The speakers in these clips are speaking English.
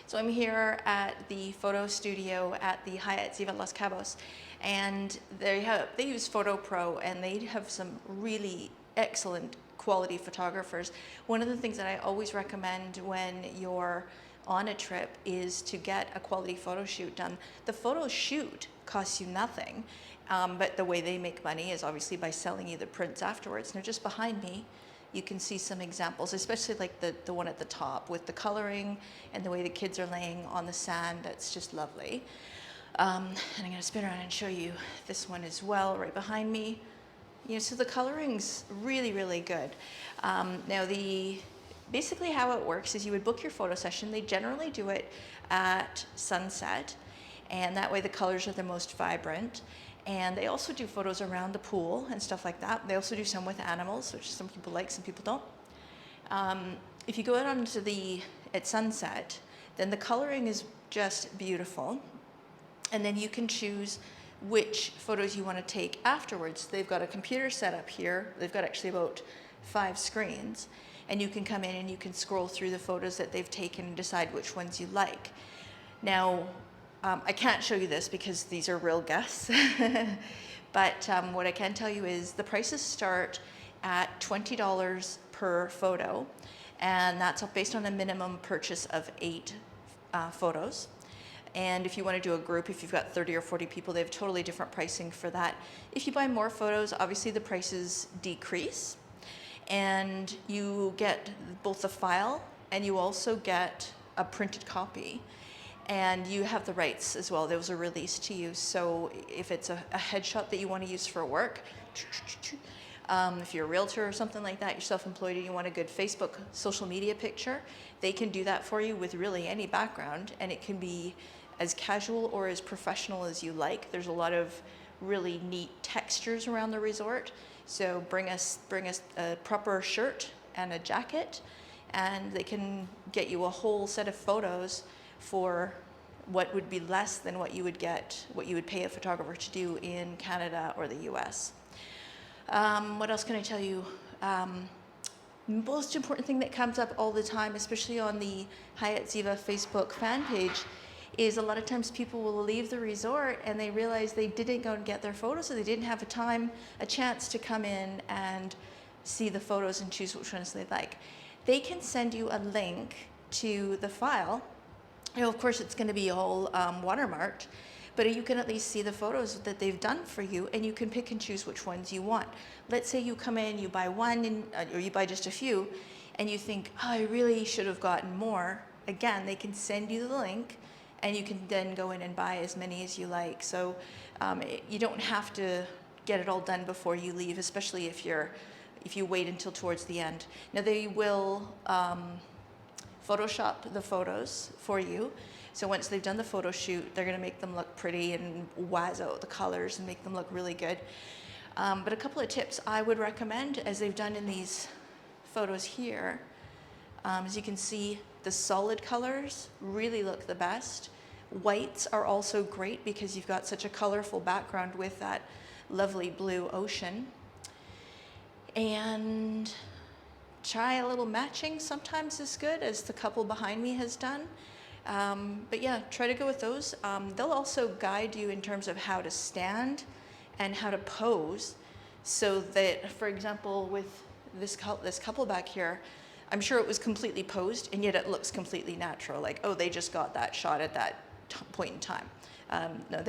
So I'm here at the photo studio at the Hyatt Ziva Los Cabos, and they use Photo Pro, and they have some really excellent quality photographers. One of the things that I always recommend when you're on a trip is to get a quality photo shoot done. The photo shoot costs you nothing, but the way they make money is obviously by selling you the prints afterwards. Now just behind me, you can see some examples, especially like the one at the top with the coloring and the way the kids are laying on the sand. That's just lovely. And I'm gonna spin around and show you this one as well, right behind me. You know, so the coloring's really, really good. Now basically how it works is you would book your photo session. They generally do it at sunset, and that way the colors are the most vibrant. And they also do photos around the pool and stuff like that. They also do some with animals, which some people like, some people don't. If you go out onto at sunset, then the coloring is just beautiful. And then you can choose which photos you want to take afterwards. They've got a computer set up here. They've got actually about 5 screens. And you can come in and you can scroll through the photos that they've taken and decide which ones you like. Now, I can't show you this because these are real guests, but what I can tell you is the prices start at $20 per photo, and that's based on a minimum purchase of 8 photos. And if you want to do a group, if you've got 30 or 40 people, they have totally different pricing for that. If you buy more photos, obviously the prices decrease, and you get both the file and you also get a printed copy. And you have the rights as well. Those are released to you. So if it's a headshot that you want to use for work, if you're a realtor or something like that, you're self-employed and you want a good Facebook social media picture, they can do that for you with really any background, and it can be as casual or as professional as you like. There's a lot of really neat textures around the resort. So bring us a proper shirt and a jacket, and they can get you a whole set of photos for what would be less than what you would pay a photographer to do in Canada or the US. What else can I tell you? Most important thing that comes up all the time, especially on the Hyatt Ziva Facebook fan page, is a lot of times people will leave the resort and they realize they didn't go and get their photos, so they didn't have a chance to come in and see the photos and choose which ones they like. They can send you a link to the file. You know, of course, it's going to be all watermarked, but you can at least see the photos that they've done for you, and you can pick and choose which ones you want. Let's say you come in, you buy one, or you buy just a few, and you think, oh, I really should have gotten more. Again, they can send you the link, and you can then go in and buy as many as you like. So you don't have to get it all done before you leave, especially if you wait until towards the end. Now, they will Photoshop the photos for you. So once they've done the photo shoot, they're going to make them look pretty and wazz out the colors and make them look really good. But a couple of tips I would recommend, as they've done in these photos here, as you can see, the solid colors really look the best. Whites are also great because you've got such a colorful background with that lovely blue ocean. And try a little matching sometimes is good, as the couple behind me has done. But yeah, try to go with those. They'll also guide you in terms of how to stand and how to pose, so that, for example, with this couple back here, I'm sure it was completely posed, and yet it looks completely natural. Like, oh, they just got that shot at that point in time. No,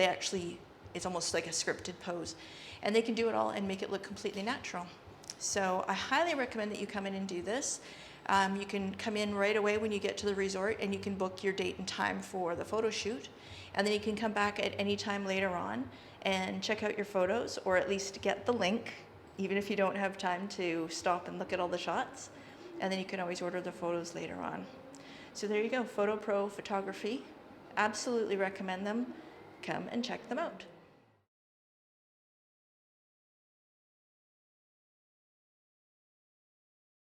it's almost like a scripted pose. And they can do it all and make it look completely natural. So I highly recommend that you come in and do this. You can come in right away when you get to the resort, and you can book your date and time for the photo shoot. And then you can come back at any time later on and check out your photos, or at least get the link, even if you don't have time to stop and look at all the shots. And then you can always order the photos later on. So there you go, Photo Pro Photography. Absolutely recommend them. Come and check them out.